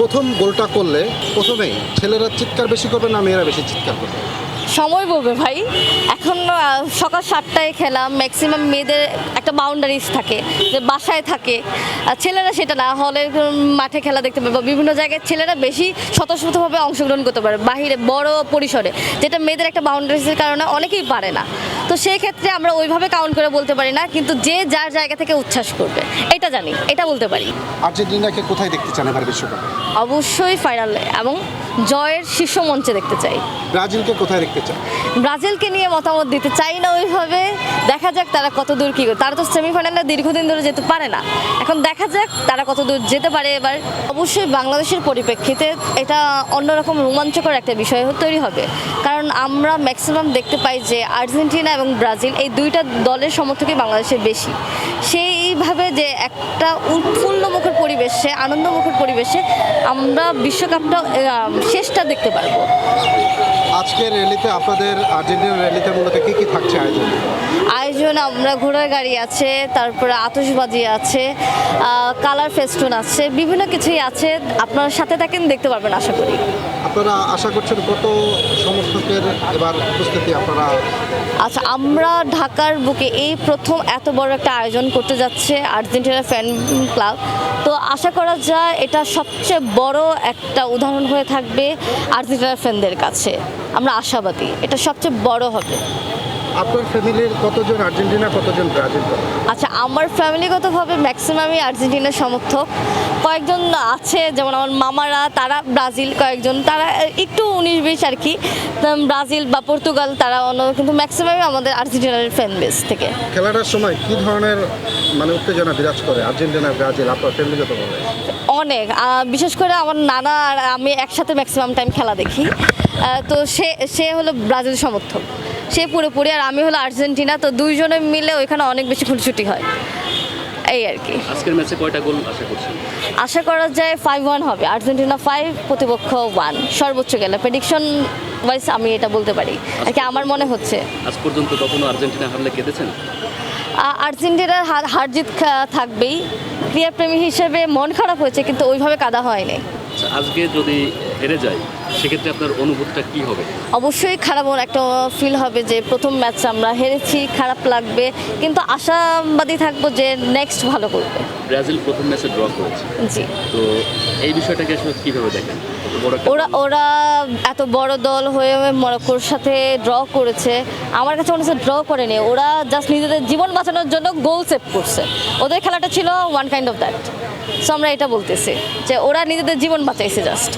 প্রথম গোলটা করলে প্রথমেই ছেলেরা চিৎকার বেশি করবে না মেয়েরা বেশি চিৎকার করবে? সময় বলবে ভাই। এখন সকাল 7টায় খেলা, ম্যাক্সিমাম মেয়েদের একটা বাউন্ডারিজ থাকে যে বাসায় থাকে, আর ছেলেরা সেটা না, হলের মাঠে খেলা দেখতে পাবে বা বিভিন্ন জায়গায় ছেলেরা বেশি স্বতঃস্ফূর্তভাবে অংশগ্রহণ করতে পারে বাহিরে বড় পরিসরে, যেটা মেয়েদের একটা বাউন্ডারিজের কারণে অনেকেই পারে না। তো সেই ক্ষেত্রে আমরা ওইভাবে কাউন্ট করে বলতে পারি না, কিন্তু যে যার জায়গা থেকে উচ্ছ্বাস করবে এটা জানি, এটা বলতে পারি। আর্জেন্টিনাকে কোথায় দেখতে চান এবার বিশ্বকাপে? অবশ্যই ফাইনালে এবং জয়ের শীর্ষ মঞ্চে দেখতে চাই। ব্রাজিলকে কোথায় দেখতে চান? ব্রাজিলকে নিয়ে মতামত দিতে চাই না ওইভাবে, দেখা যাক তারা কত দূর কী করে। তারা তো সেমিফাইনালে দীর্ঘদিন ধরে যেতে পারে না, এখন দেখা যাক তারা কত দূর যেতে পারে এবার। অবশ্যই বাংলাদেশের পরিপ্রেক্ষিতে এটা অন্যরকম রোমাঞ্চকর একটা বিষয় তৈরি হবে, কারণ আমরা ম্যাক্সিমাম দেখতে পাই যে আর্জেন্টিনা এবং ব্রাজিল এই দুইটা দলের সমর্থকই বাংলাদেশে বেশি। সেইভাবে যে একটা উৎফুল্লমুখর পরিবেশে, আনন্দমুখর পরিবেশে আমরা বিশ্বকাপটা শেষটা দেখতে পারবো। আজকের র্যালিতে আপনাদের আর্জেন্টিনার র্যালিতে মূলত কী কী থাকছে আয়োজন? আমরা ঘোড়ার গাড়ি আছে, তারপরে আতশবাজি আছে, কালার ফেস্টুন আছে, বিভিন্ন কিছুই আছে। আপনার সাথে থাকেন, দেখতে পারবেন আশা করি। আপনারা আশা করছেন কত সমর্থকের এবার উপস্থিতি আপনারা? আচ্ছা, আমরা ঢাকার বুকে এই প্রথম এত বড় একটা আয়োজন করতে যাচ্ছে আর্জেন্টিনা ফ্যান ক্লাব। তো আশা করা যায় এটা সবচেয়ে বড় একটা উদাহরণ হয়ে থাকবে আর্জেন্টিনা ফ্যানদের কাছে। আমরা আশাবাদী এটা সবচেয়ে বড় হবে। আপনার ফ্যামিলির কতজন আর্জেন্টিনা, কতজন ব্রাজিল? আচ্ছা, আমার ফ্যামিলিগতভাবে ম্যাক্সিমামই আর্জেন্টিনার সমর্থক। কয়েকজন আছে যেমন আমার মামারা, তারা ব্রাজিল, কয়েকজন তারা একটু 19-20 আর কি ব্রাজিল বা পর্তুগাল, তারা অন্য, কিন্তু ম্যাক্সিমামই আমাদের আর্জেন্টিনার ফ্যান বেস থেকে। খেলাটার সময় কী ধরনের উত্তেজনা বিরাজ করে আর্জেন্টিনা ব্রাজিল আপনার ফ্যামিলিগতভাবে? অনেক, বিশেষ করে আমার নানা আর আমি একসাথে ম্যাক্সিমাম টাইম খেলা দেখি। তো সে হলো ব্রাজিল সমর্থক, সে পুরোপুরি, আর আমি হলো আর্জেন্টিনা। তো দুইজনে মিলে ওইখানে অনেক বেশি খুনসুটি হয়, এই আর কি। আজকের ম্যাচে কয়টা গোল আশা করছেন? আশা করা যায় 5-1 হবে, আর্জেন্টিনা 5 প্রতিপক্ষ 1 সর্বোচ্চ গেলে। প্রেডিকশন ওয়াইজ আমি এটা বলতে পারি আর কি, আমার মনে হচ্ছে। আজ পর্যন্ত কখনো আর্জেন্টিনা হারলে কেঁদেছেন? আর্জেন্টিনার হার জিত থাকবেই, ক্রীড়াপ্রেমী হিসেবে মন খারাপ হয়েছে, কিন্তু ওইভাবে কাদা হয়নি। আজকে যদি হেরে যায় সেক্ষেত্রে আপনার অনুভূতিটা কি হবে? অবশ্যই খারাপ একটা ফিল হবে যে প্রথম ম্যাচ আমরা হেরেছি, খারাপ লাগবে, কিন্তু আশাবাদী থাকবো যে নেক্সট ভালো করবে। ব্রাজিল প্রথম ম্যাচে ড্র করেছে, জি। তো এই বিষয়টাকে আসলে কীভাবে দেখেন? ওরা এত বড় দল হয়ে মরক্কোর সাথে ড্র করেছে, আমার কাছে মনে হচ্ছে ড্র করেনি, ওরা জাস্ট নিজেদের জীবন বাঁচানোর জন্য গোল সেভ করছে। ওদের খেলাটা ছিল one kind of that. So আমরা এটা বলতেছি যে ওরা নিজেদের জীবন বাঁচাইছে জাস্ট।